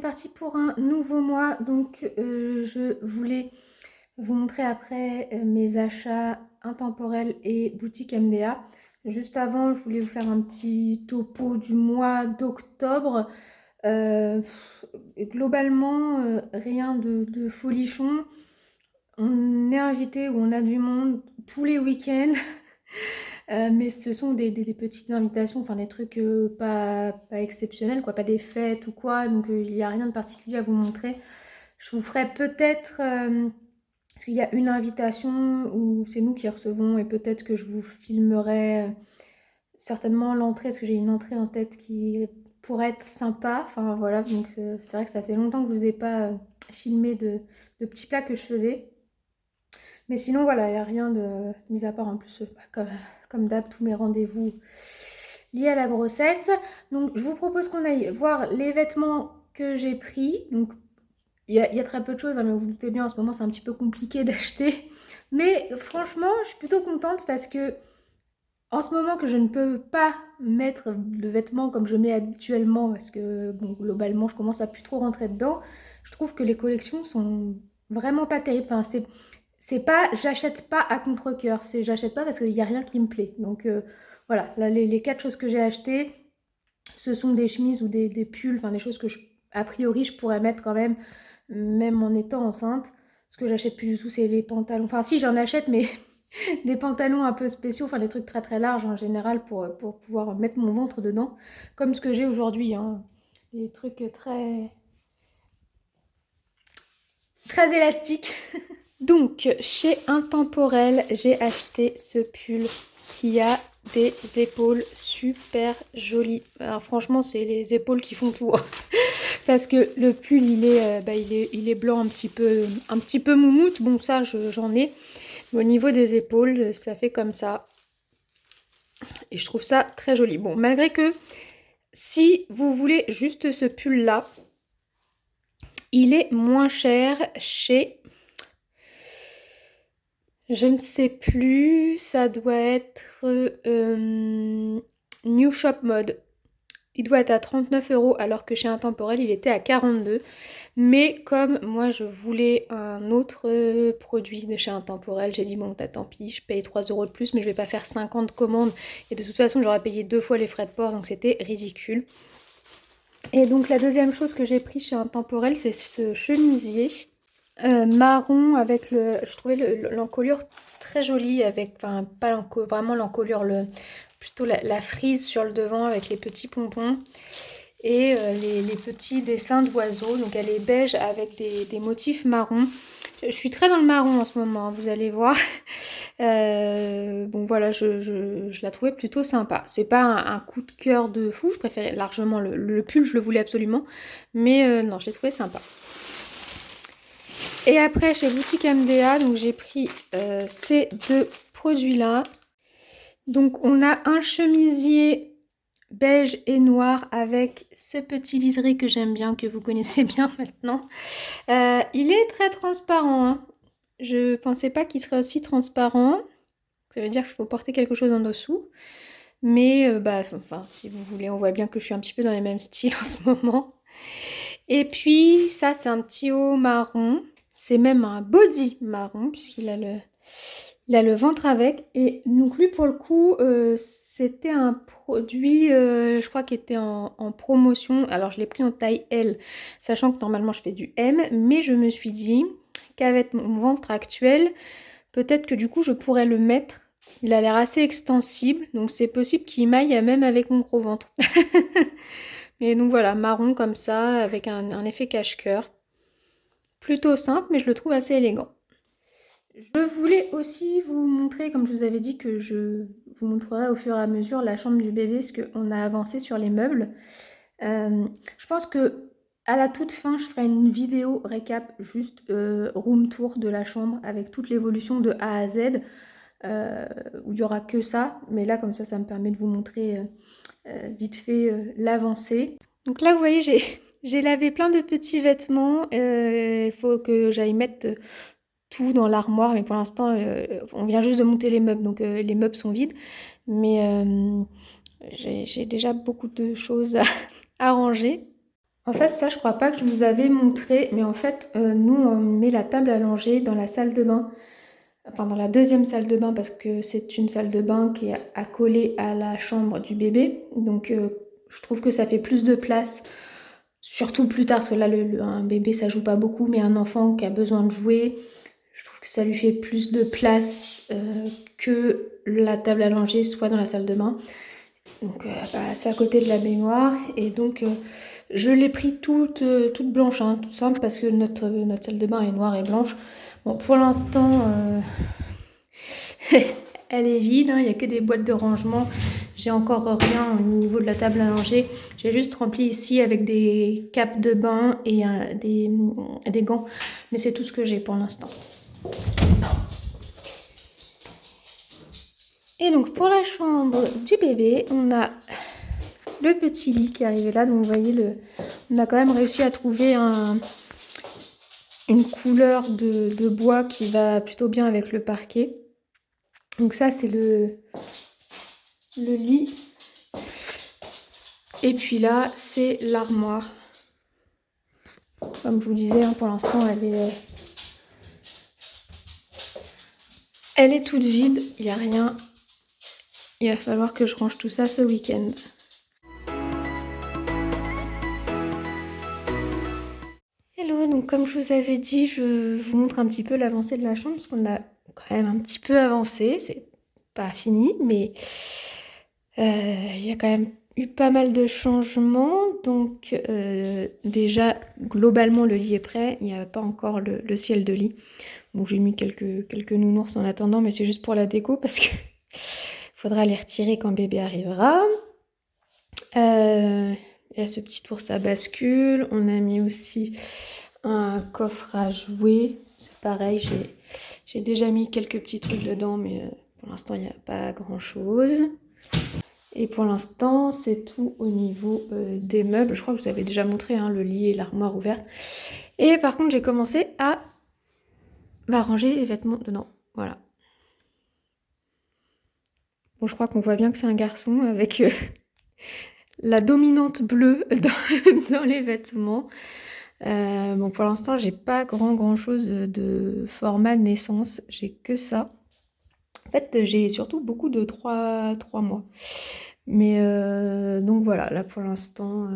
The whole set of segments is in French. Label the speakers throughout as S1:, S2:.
S1: parti pour un nouveau mois. Donc, je voulais vous montrer après mes achats intemporels et boutique MDA. Juste avant, je voulais vous faire un petit topo du mois d'octobre. Globalement, rien de folichon. On est invité ou on a du monde tous les week-ends. Mais ce sont des petites invitations, enfin des trucs pas exceptionnels, quoi, pas des fêtes ou quoi, donc il n'y a rien de particulier à vous montrer. Je vous ferai peut-être, parce qu'il y a une invitation où c'est nous qui recevons, et peut-être que je vous filmerai certainement l'entrée, parce que j'ai une entrée en tête qui pourrait être sympa. Enfin voilà, donc c'est vrai que ça fait longtemps que je vous ai pas filmé de petits plats que je faisais. Mais sinon, voilà, il n'y a rien de mis à part en plus, comme d'hab, tous mes rendez-vous liés à la grossesse. Donc, je vous propose qu'on aille voir les vêtements que j'ai pris. Donc, il y a très peu de choses, hein, mais vous vous doutez bien, en ce moment, c'est un petit peu compliqué d'acheter. Mais franchement, je suis plutôt contente parce que en ce moment que je ne peux pas mettre de vêtements comme je mets habituellement, parce que bon, globalement, je commence à plus trop rentrer dedans, je trouve que les collections sont vraiment pas terribles. Enfin, c'est pas j'achète pas à contre-cœur, c'est j'achète pas parce qu'il n'y a rien qui me plaît. Donc voilà, là, les 4 choses que j'ai achetées, ce sont des chemises ou des pulls, enfin des choses que a priori je pourrais mettre quand même, même en étant enceinte. Ce que j'achète plus du tout, c'est les pantalons. Enfin si, j'en achète, mais des pantalons un peu spéciaux, enfin des trucs très très larges en général pour pouvoir mettre mon ventre dedans, comme ce que j'ai aujourd'hui, hein. Des trucs très élastiques. Donc, chez Intemporel, j'ai acheté ce pull qui a des épaules super jolies. Alors franchement, c'est les épaules qui font tout, hein. Parce que le pull, il est blanc un petit peu moumoute. Bon, ça, j'en ai. Mais au niveau des épaules, ça fait comme ça. Et je trouve ça très joli. Bon, malgré que si vous voulez juste ce pull-là, il est moins cher chez... Je ne sais plus, ça doit être New Shop Mode. Il doit être à 39 € alors que chez Intemporel il était à 42. Mais comme moi je voulais un autre produit de chez Intemporel, j'ai dit bon tant pis, je paye 3 € de plus mais je vais pas faire 50 commandes. Et de toute façon j'aurais payé 2 fois les frais de port donc c'était ridicule. Et donc la deuxième chose que j'ai pris chez Intemporel c'est ce chemisier. Marron avec je trouvais l'encolure très jolie avec, enfin pas vraiment l'encolure, plutôt la frise sur le devant avec les petits pompons et les petits dessins d'oiseaux. Donc elle est beige avec des motifs marrons. Je suis très dans le marron en ce moment, hein, vous allez voir. Bon voilà, je la trouvais plutôt sympa. C'est pas un coup de cœur de fou, je préférais largement le pull, je le voulais absolument. Mais non, je l'ai trouvé sympa. Et après, chez Boutique MDA, donc j'ai pris ces 2 produits-là. Donc on a un chemisier beige et noir avec ce petit liseré que j'aime bien, que vous connaissez bien maintenant. Il est très transparent, hein. Je pensais pas qu'il serait aussi transparent. Ça veut dire qu'il faut porter quelque chose en dessous. Mais enfin, si vous voulez, on voit bien que je suis un petit peu dans les mêmes styles en ce moment. Et puis ça, c'est un petit haut marron. C'est même un body marron puisqu'il a le ventre avec. Et donc lui pour le coup c'était un produit je crois qu'il était en promotion. Alors je l'ai pris en taille L, sachant que normalement je fais du M. Mais je me suis dit qu'avec mon ventre actuel, peut-être que du coup je pourrais le mettre. Il a l'air assez extensible, donc c'est possible qu'il m'aille même avec mon gros ventre. Mais donc voilà, marron comme ça, avec un effet cache-cœur. Plutôt simple, mais je le trouve assez élégant. Je voulais aussi vous montrer, comme je vous avais dit que je vous montrerai au fur et à mesure la chambre du bébé, parce qu'on a avancé sur les meubles. Je pense que à la toute fin, je ferai une vidéo récap, juste room tour de la chambre, avec toute l'évolution de A à Z, où il n'y aura que ça. Mais là, comme ça me permet de vous montrer vite fait l'avancée. Donc là, vous voyez, j'ai lavé plein de petits vêtements. Il faut que j'aille mettre tout dans l'armoire, mais pour l'instant, on vient juste de monter les meubles, donc les meubles sont vides. Mais j'ai déjà beaucoup de choses à ranger. En fait, ça, je crois pas que je vous avais montré, mais en fait, nous, on met la table à langer dans la salle de bain, enfin dans la deuxième salle de bain, parce que c'est une salle de bain qui est accolée à la chambre du bébé. Donc, je trouve que ça fait plus de place, surtout plus tard, parce que là, un bébé, ça joue pas beaucoup, mais un enfant qui a besoin de jouer, je trouve que ça lui fait plus de place que la table à langer soit dans la salle de bain. Donc c'est à côté de la baignoire et donc je l'ai pris toute blanche, hein, tout simple parce que notre salle de bain est noire et blanche. Bon, pour l'instant, elle est vide, hein, il n'y a que des boîtes de rangement. J'ai encore rien au niveau de la table à langer. J'ai juste rempli ici avec des capes de bain et des gants. Mais c'est tout ce que j'ai pour l'instant. Et donc pour la chambre du bébé, on a le petit lit qui est arrivé là. Donc vous voyez, on a quand même réussi à trouver une couleur de bois qui va plutôt bien avec le parquet. Donc ça c'est le lit. Et puis là c'est l'armoire. Comme je vous disais, hein, pour l'instant elle est toute vide, il n'y a rien. Il va falloir que je range tout ça ce week-end. Hello, donc comme je vous avais dit, je vous montre un petit peu l'avancée de la chambre parce qu'on a quand même un petit peu avancé. C'est pas fini, mais il y a quand même eu pas mal de changements. Donc déjà, globalement, le lit est prêt. Il n'y a pas encore le ciel de lit. Bon, j'ai mis quelques nounours en attendant, mais c'est juste pour la déco parce que faudra les retirer quand bébé arrivera. Il y a ce petit ours à bascule. On a mis aussi un coffre à jouer. C'est pareil, j'ai déjà mis quelques petits trucs dedans, mais pour l'instant, il n'y a pas grand-chose. Et pour l'instant, c'est tout au niveau des meubles. Je crois que je vous avais déjà montré hein, le lit et l'armoire ouverte. Et par contre, j'ai commencé à ranger les vêtements dedans. Voilà. Bon, je crois qu'on voit bien que c'est un garçon avec la dominante bleue dans les vêtements. Bon, pour l'instant, j'ai pas grand chose de format naissance. J'ai que ça. En fait, j'ai surtout beaucoup de 3 mois. Mais donc voilà, là pour l'instant,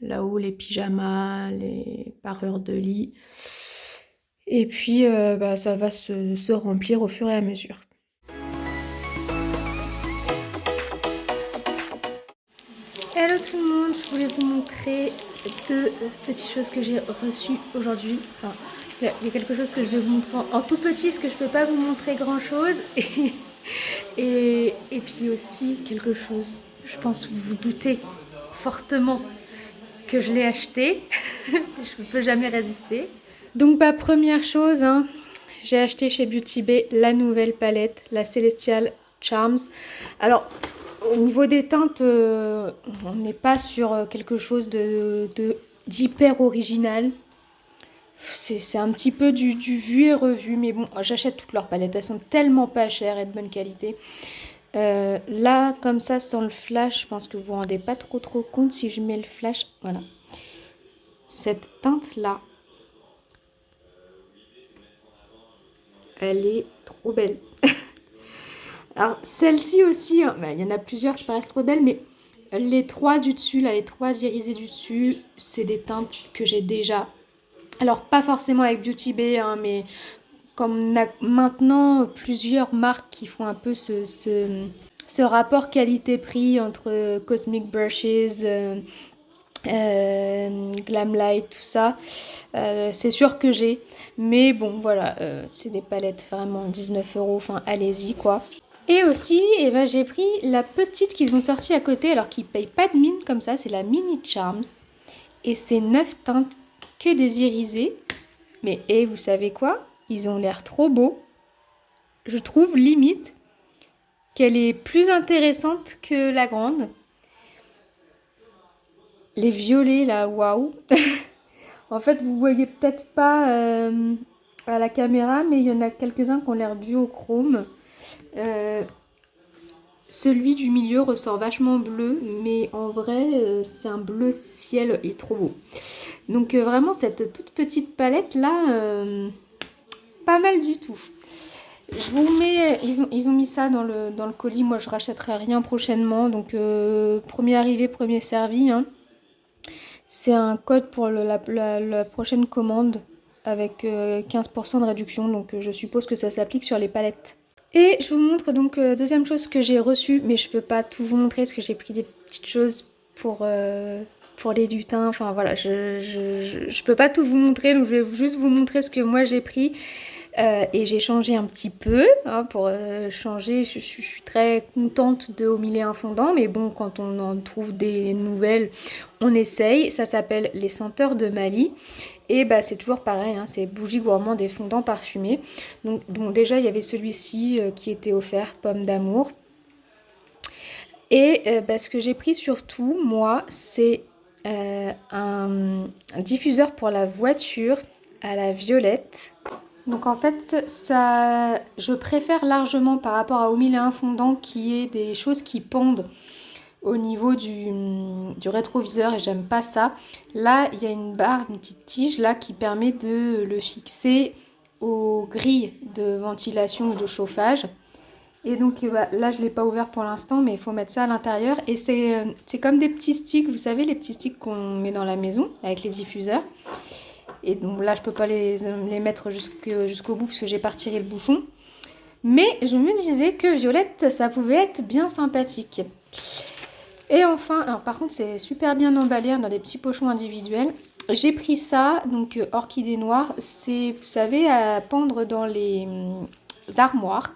S1: là-haut, les pyjamas, les parures de lit. Et puis, ça va se remplir au fur et à mesure. Hello tout le monde, je voulais vous montrer deux petites choses que j'ai reçues aujourd'hui. Enfin, il y a quelque chose que je vais vous montrer en tout petit, parce que je ne peux pas vous montrer grand chose. Et puis aussi quelque chose, je pense que vous vous doutez fortement que je l'ai acheté. Je ne peux jamais résister. Donc première chose, hein, j'ai acheté chez Beauty Bay la nouvelle palette, la Celestial Charms. Alors, au niveau des teintes, on n'est pas sur quelque chose d'hyper original. C'est un petit peu du vu et revu, mais bon, j'achète toutes leurs palettes. Elles sont tellement pas chères et de bonne qualité. Là, comme ça, sans le flash, je pense que vous vous rendez pas trop compte si je mets le flash. Voilà. Cette teinte-là, elle est trop belle. Alors, celle-ci aussi, hein, il y en a plusieurs qui paraissent trop belles, mais les trois du dessus, là, les trois irisés du dessus, c'est des teintes que j'ai déjà. Alors, pas forcément avec Beauty Bay, hein, mais comme on a maintenant plusieurs marques qui font un peu ce rapport qualité-prix entre Cosmic Brushes, Glamlight, tout ça. C'est sûr que j'ai. Mais bon, voilà, c'est des palettes vraiment 19 €. Enfin, allez-y, quoi. Et aussi, eh ben, j'ai pris la petite qu'ils ont sortie à côté, alors qu'ils ne payent pas de mine comme ça. C'est la Mini Charms. Et c'est 9 teintes que des irisés. Mais vous savez quoi? Ils ont l'air trop beaux. Je trouve limite qu'elle est plus intéressante que la grande. Les violets là, waouh. En fait, vous voyez peut-être pas à la caméra, mais il y en a quelques-uns qui ont l'air duochrome. Celui du milieu ressort vachement bleu, mais en vrai, c'est un bleu ciel, il est trop beau. Donc vraiment, cette toute petite palette là, pas mal du tout. Je vous mets, ils ont mis ça dans le colis, moi je rachèterai rien prochainement, donc premier arrivé, premier servi, hein. C'est un code pour la prochaine commande avec 15% de réduction, donc je suppose que ça s'applique sur les palettes. Et je vous montre donc deuxième chose que j'ai reçue, mais je peux pas tout vous montrer parce que j'ai pris des petites choses pour les lutins. Enfin voilà, je peux pas tout vous montrer, donc je vais juste vous montrer ce que moi j'ai pris. Et j'ai changé un petit peu, hein, pour changer. Je suis très contente de Au Mille et un Fondants, mais bon, quand on en trouve des nouvelles, on essaye. Ça s'appelle Les Senteurs de Mali. Et bah c'est toujours pareil, hein, c'est bougies gourmandes et fondants parfumés. Donc bon, déjà il y avait celui-ci qui était offert, pomme d'amour. Et bah, ce que j'ai pris surtout, moi, c'est un diffuseur pour la voiture à la violette. Donc en fait, ça, je préfère largement par rapport à Au Mille et un Fondants qui est des choses qui pendent au niveau du rétroviseur et j'aime pas ça. Là, il y a une barre, une petite tige là qui permet de le fixer aux grilles de ventilation et de chauffage. Et donc bah, là, je ne l'ai pas ouvert pour l'instant, mais il faut mettre ça à l'intérieur. Et c'est comme des petits sticks, vous savez, les petits sticks qu'on met dans la maison avec les diffuseurs. Et donc là, je peux pas les mettre jusqu'au bout parce que j'ai pas retiré le bouchon. Mais je me disais que violette, ça pouvait être bien sympathique. Et enfin, alors par contre, c'est super bien emballé dans des petits pochons individuels. J'ai pris ça, donc orchidée noire. C'est, vous savez, à pendre dans les armoires.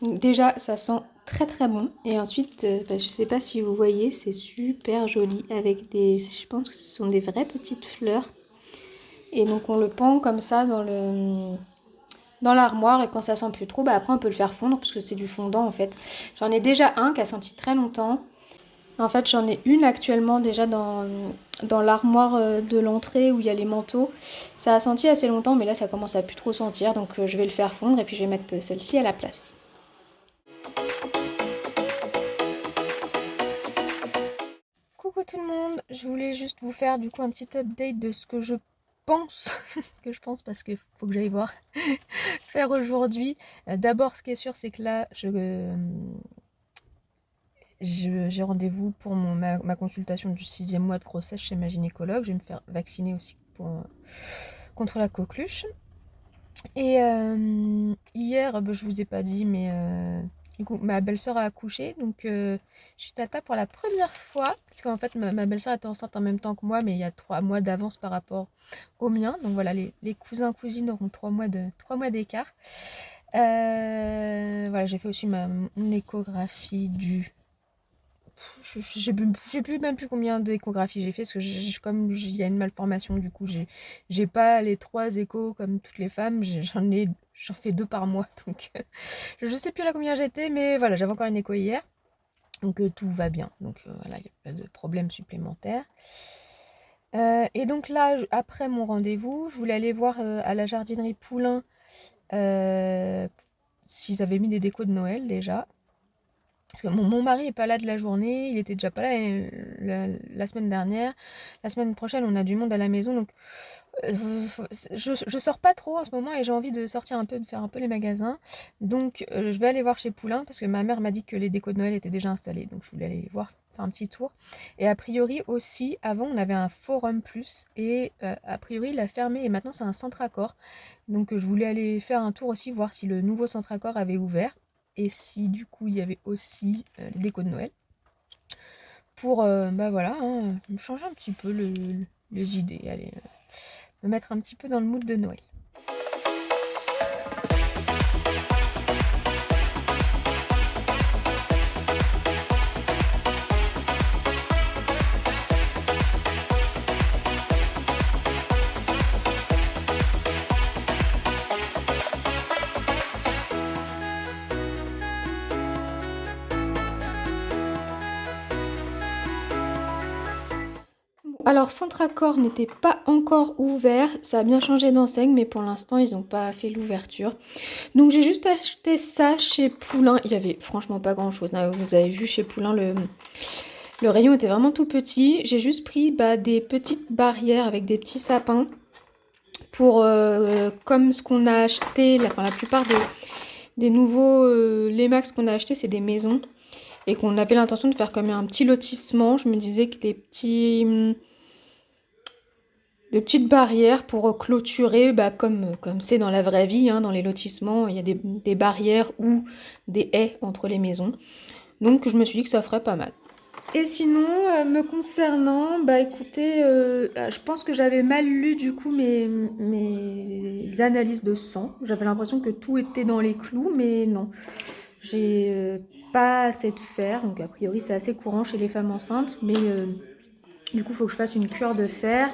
S1: Donc déjà, ça sent très très bon. Et ensuite, bah, je sais pas si vous voyez, c'est super joli avec des, je pense que ce sont des vraies petites fleurs. Et donc on le pend comme ça dans l'armoire et quand ça sent plus trop, bah après on peut le faire fondre parce que c'est du fondant en fait. J'en ai déjà un qui a senti très longtemps. En fait j'en ai une actuellement déjà dans l'armoire de l'entrée où il y a les manteaux. Ça a senti assez longtemps mais là ça commence à plus trop sentir donc je vais le faire fondre et puis je vais mettre celle-ci à la place. Coucou tout le monde, je voulais juste vous faire du coup un petit update de ce que je pense, ce que je pense parce qu'il faut que j'aille voir faire aujourd'hui. D'abord ce qui est sûr c'est que là j'ai rendez-vous pour ma consultation du 6e mois de grossesse chez ma gynécologue. Je vais me faire vacciner aussi contre la coqueluche. Et hier, je vous ai pas dit, mais du coup, ma belle-sœur a accouché. Donc, je suis tata pour la première fois. Parce qu'en fait, ma belle-sœur était enceinte en même temps que moi, mais il y a 3 mois d'avance par rapport au mien. Donc voilà, les cousins-cousines auront 3 mois d'écart. Voilà, j'ai fait aussi mon échographie du j'ai plus même plus combien d'échographies j'ai fait parce que comme il y a une malformation du coup j'ai pas les 3 échos comme toutes les femmes, j'en fais 2 par mois donc je sais plus là combien j'étais mais voilà, j'avais encore une écho hier. Donc tout va bien. Donc voilà, il n'y a pas de problème supplémentaire. Et donc là, après mon rendez-vous, je voulais aller voir à la jardinerie Poulain s'ils avaient mis des décos de Noël déjà. Parce que mon mari est pas là de la journée, il était déjà pas là la semaine dernière. La semaine prochaine, on a du monde à la maison, donc je sors pas trop en ce moment et j'ai envie de sortir un peu, de faire un peu les magasins. Donc je vais aller voir chez Poulain parce que ma mère m'a dit que les décos de Noël étaient déjà installés, donc je voulais aller les voir, faire un petit tour. Et a priori aussi, avant on avait un Forum Plus et a priori il a fermé et maintenant c'est un Centre Accor. Donc je voulais aller faire un tour aussi, voir si le nouveau Centre Accor avait ouvert et si du coup il y avait aussi les décos de Noël pour bah voilà, hein, me changer un petit peu les idées, allez, me mettre un petit peu dans le mood de Noël. alors Centracor n'était pas encore ouvert, ça a bien changé d'enseigne, mais pour l'instant ils n'ont pas fait l'ouverture. Donc j'ai juste acheté ça chez Poulain, il y avait franchement pas grand chose, hein. Vous avez vu chez Poulain le rayon était vraiment tout petit. J'ai juste pris des petites barrières avec des petits sapins pour comme ce qu'on a acheté, la plupart des nouveaux Lemax qu'on a acheté c'est des maisons et qu'on avait l'intention de faire comme un petit lotissement. Je me disais que des petites barrières pour clôturer, comme c'est dans la vraie vie, hein, dans les lotissements, il y a des barrières ou des haies entre les maisons. Donc je me suis dit que ça ferait pas mal. Et sinon, me concernant, écoutez, je pense que j'avais mal lu du coup mes analyses de sang. J'avais l'impression que tout était dans les clous, mais non. J'ai pas assez de fer, donc a priori c'est assez courant chez les femmes enceintes, mais du coup il faut que je fasse une cure de fer.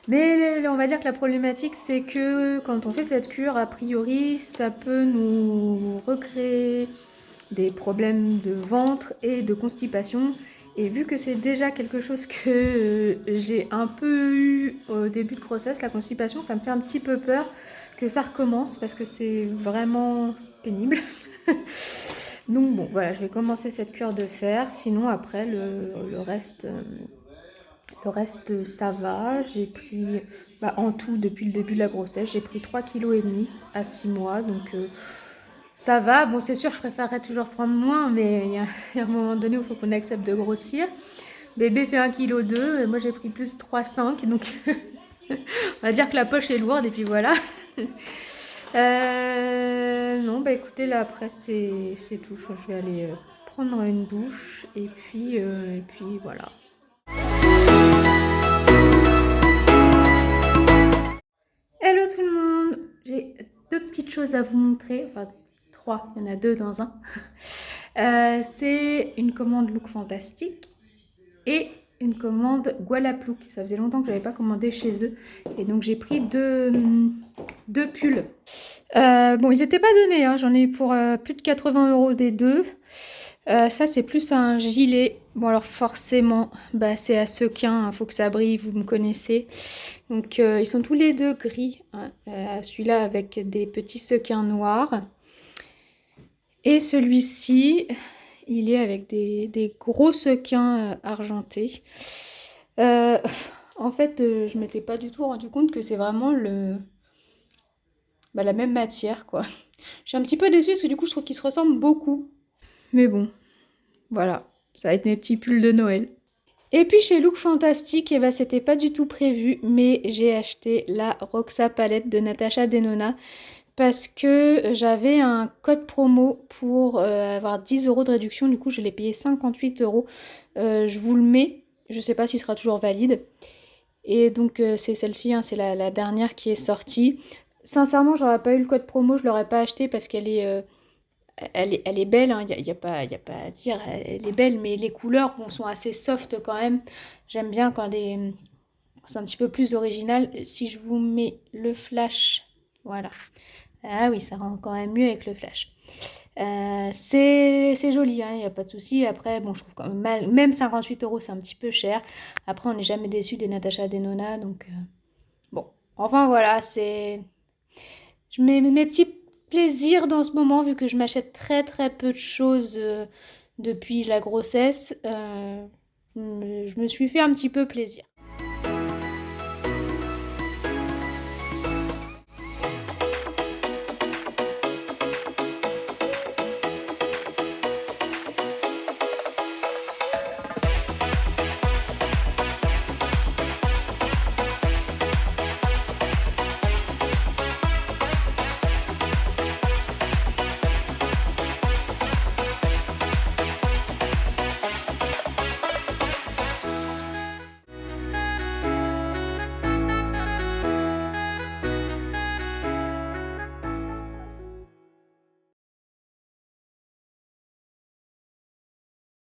S1: Mais on va dire que la problématique c'est que quand on fait cette cure, a priori ça peut nous recréer des problèmes de ventre et de constipation. Et vu que c'est déjà quelque chose que j'ai un peu eu au début de grossesse, la constipation, ça me fait un petit peu peur que ça recommence parce que c'est vraiment pénible. Donc bon, voilà, je vais commencer cette cure de fer. Sinon, après, le reste, ça va. J'ai pris, en tout, depuis le début de la grossesse, j'ai pris 3,5 kg à 6 mois. Donc ça va. Bon, c'est sûr, je préférerais toujours prendre moins, mais il y a un moment donné où il faut qu'on accepte de grossir. Bébé fait 1,2 kg, et moi j'ai pris plus 3,5 kg, donc on va dire que la poche est lourde, et puis voilà. Non, écoutez, là après c'est tout. Je vais aller prendre une douche, et puis voilà. Hello tout le monde! J'ai deux petites choses à vous montrer, enfin 3, il y en a 2 dans un. C'est une commande Look Fantastique et une commande Gualaplouk. Ça faisait longtemps que je n'avais pas commandé chez eux. Et donc j'ai pris deux pulls. Bon, ils n'étaient pas donnés, hein. J'en ai eu pour plus de 80 € des deux. Ça, c'est plus un gilet. Bon, alors forcément, c'est à sequin, il faut que ça brille, vous me connaissez. Donc, ils sont tous les deux gris, hein. Celui-là avec des petits sequins noirs. Et celui-ci, il est avec des gros sequins argentés. En fait, je m'étais pas du tout rendu compte que c'est vraiment la même matière, quoi. Je suis un petit peu déçue parce que du coup, je trouve qu'ils se ressemblent beaucoup. Mais bon, voilà, ça va être mes petits pulls de Noël. Et puis chez Look Fantastique, c'était pas du tout prévu, mais j'ai acheté la Roxa palette de Natasha Denona parce que j'avais un code promo pour avoir 10 € de réduction. Du coup, je l'ai payé 58 €. Je vous le mets, je sais pas s'il sera toujours valide. Et donc, c'est celle-ci, hein, c'est la dernière qui est sortie. Sincèrement, j'aurais pas eu le code promo, je l'aurais pas acheté parce qu'elle est... Elle est belle, hein, y a pas à dire, elle est belle, mais les couleurs sont assez soft quand même. J'aime bien quand c'est un petit peu plus original. Si je vous mets le flash, voilà. Ah oui, ça rend quand même mieux avec le flash. C'est joli, hein, il n'y a pas de souci. Après, bon, je trouve quand même 58 €, c'est un petit peu cher. Après, on n'est jamais déçu des Natasha Denona, donc bon. Enfin voilà, c'est... Je mets mes petits plaisirs dans ce moment, vu que je m'achète très très peu de choses depuis la grossesse. Je me suis fait un petit peu plaisir.